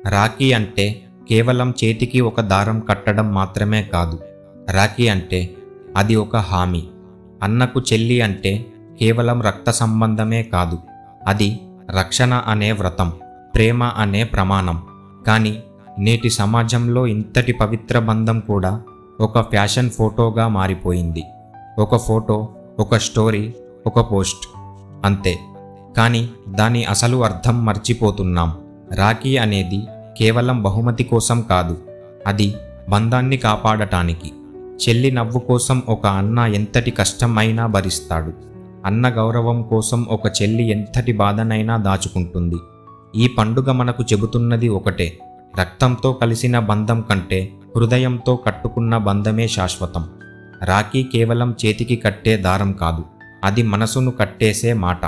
రాఖీ అంటే కేవలం చేతికి ఒక దారం కట్టడం మాత్రమే కాదు. రాఖీ అంటే అది ఒక హామీ. అన్నకు చెల్లి అంటే కేవలం రక్త సంబంధమే కాదు, అది రక్షణ అనే వ్రతం, ప్రేమ అనే ప్రమాణం. కానీ నేటి సమాజంలో ఇంతటి పవిత్ర బంధం కూడా ఒక ఫ్యాషన్ ఫోటోగా మారిపోయింది. ఒక ఫోటో, ఒక స్టోరీ, ఒక పోస్ట్, అంతే. కానీ దాని అసలు అర్థం మర్చిపోతున్నాం. రాఖీ అనేది కేవలం బహుమతి కోసం కాదు, అది బంధాన్ని కాపాడటానికి. చెల్లి నవ్వు కోసం ఒక అన్న ఎంతటి కష్టం అయినా భరిస్తాడు. అన్న గౌరవం కోసం ఒక చెల్లి ఎంతటి బాధనైనా దాచుకుంటుంది. ఈ పండుగ మనకు చెబుతున్నది ఒకటే: రక్తంతో కలిసిన బంధం కంటే హృదయంతో కట్టుకున్న బంధమే శాశ్వతం. రాఖీ కేవలం చేతికి కట్టే దారం కాదు, అది మనసును కట్టేసే మాట.